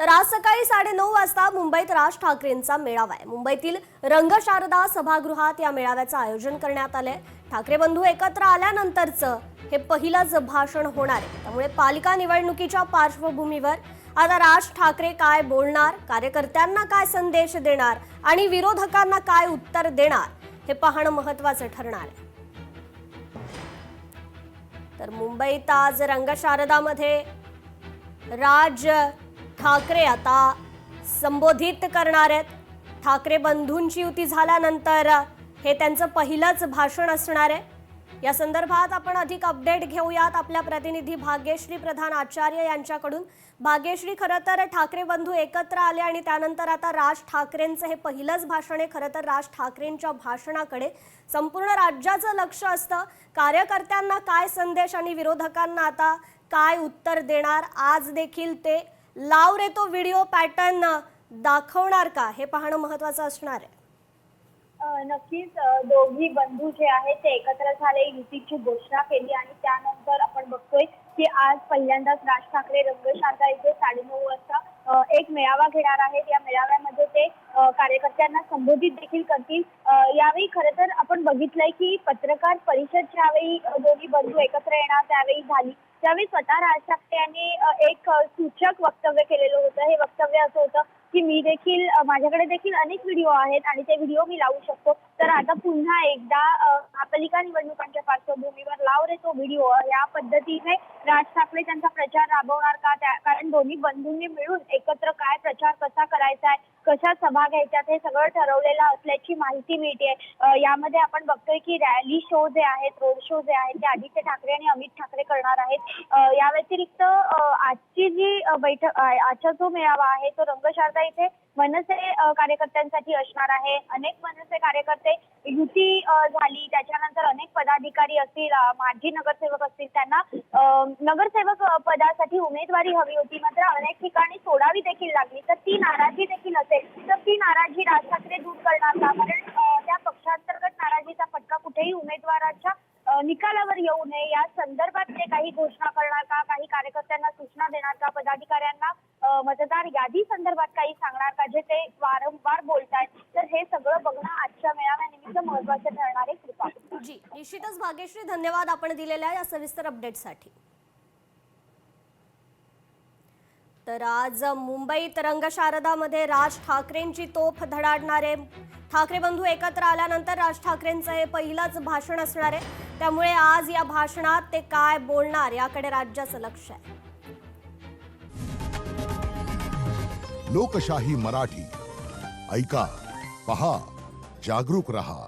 तर आज सकाळी 9:30 वाजता मुंबईत राज ठाकरेंचा मेळावा आहे। मुंबईतील रंगशारदा सभागृहात या मेळाव्याचं आयोजन करण्यात आलंय। ठाकरे बंधू एकत्र आल्यानंतरचं हे पहिलंच भाषण होणार आहे। त्यामुळे पालिका निवडणुकीच्या पार्श्वभूमीवर आता राज ठाकरे काय बोलणार, कार्यकर्त्यांना काय संदेश देणार आणि विरोधकांना काय उत्तर देणार हे पाहणं महत्त्वाचं ठरणार आहे। तर मुंबईत आज रंगशारदामध्ये राज ठाकरे आता संबोधित करणार आहेत। ठाकरे बंधूंची युती झाल्यानंतर हे त्यांचं पहिलंच भाषण असणार आहे। या संदर्भात आपण अधिक अपडेट घेऊयात आपल्या प्रतिनिधी भाग्यश्री प्रधान आचार्य यांच्याकडून। भाग्यश्री, खरं तर ठाकरे बंधू एकत्र आले आणि त्यानंतर आता राज ठाकरेंचं हे पहिलंच भाषण आहे। खरं तर राज ठाकरेंच्या भाषणाकडे संपूर्ण राज्याचं लक्ष असतं। कार्यकर्त्यांना काय संदेश आणि विरोधकांना आता काय उत्तर देणार, आज देखील ते लाव रे तो व्हिडिओ पॅटर्न दाखवणार का हे पाहणं महत्त्वाचं असणार आहे। नक्कीच दोघी बंधू जे आहेत ते एकत्र झाले, युतीची घोषणा केली आणि त्यानंतर आपण बघतोय की आज पहिल्यांदाच राज ठाकरे रंगशारदा इथे 9:30 वाजता एक मेळावा घेणार आहेत। या मेळाव्यामध्ये ते कार्यकर्त्यांना संबोधित देखील करतील। यावेळी खरं तर आपण बघितलंय की पत्रकार परिषद ज्यावेळी दोन्ही बंधू एकत्र येणार त्यावेळी झाली, त्यावेळी स्वतः राज ठाकरे यांनी एक सूचक वक्तव्य केलेलं होतं। हे वक्तव्य असं होतं की मी देखील माझ्याकडे देखील अनेक व्हिडिओ आहेत आणि ते व्हिडिओ मी लावू शकतो। तर आता पुन्हा एकदा महापालिका निवडणुकांच्या पार्श्वभूमीवर लाव रे तो व्हिडिओ या पद्धतीने राज ठाकरे त्यांचा प्रचार राबवणार का, कारण दोन्ही बंधूंनी मिळून एकत्र काय प्रचार कसा करायचा आहे, कशा सभा घ्यायच्यात हे सगळं ठरवलेलं असल्याची माहिती मिळते। यामध्ये आपण बघतोय की रॅली शो जे आहेत, रोड शो जे आहेत ते आदित्य ठाकरे आणि अमित ठाकरे करणार आहेत। या व्यतिरिक्त आजची जी बैठक, आजचा जो मेळावा आहे तो रंगशारदा इथे मनसे कार्यकर्त्यांसाठी असणार आहे। अनेक मनसे कार्यकर्ते युती झाली त्याच्यानंतर अनेक पदाधिकारी असतील, माजी नगरसेवक असतील, त्यांना नगरसेवक पदासाठी उमेदवारी हवी होती, मात्र अनेक ठिकाणी सोडावी देखील लागली। तर ती नाराजी देखील असेल, तर ती नाराजी राज ठाकरे दूर करणार का, कारण त्या पक्षांतर्गत नाराजीचा फटका कुठेही उमेदवाराच्या निकालावर येऊ नये या संदर्भात ते काही घोषणा करणार का, काही कार्यकर्त्यांना सूचना देणार का, पदाधिकाऱ्यांना मतदार यादी संदर्भात काही सांगणार का, जे ते वारंवार बोलतायत। तर हे सगळं बघणं आजच्या मेळाव्यानिमित्त महत्त्वाचं ठरणार आहे। कृपा जी, निश्चितच भाग्यश्री, धन्यवाद आपण दिलेल्या या सविस्तर अपडेटसाठी। तर आज मुंबईत रंगशारदामध्ये राज ठाकरेंची तोफ धडाडणार आहे। ठाकरे बंधू एकत्र आल्यानंतर राज ठाकरेंचं हे पहिलंच भाषण असणार आहे। त्यामुळे आज या भाषणात ते काय बोलणार याकडे राज्याचं लक्ष आहे। लोकशाही मराठी ऐका, पहा, जागरूक रहा।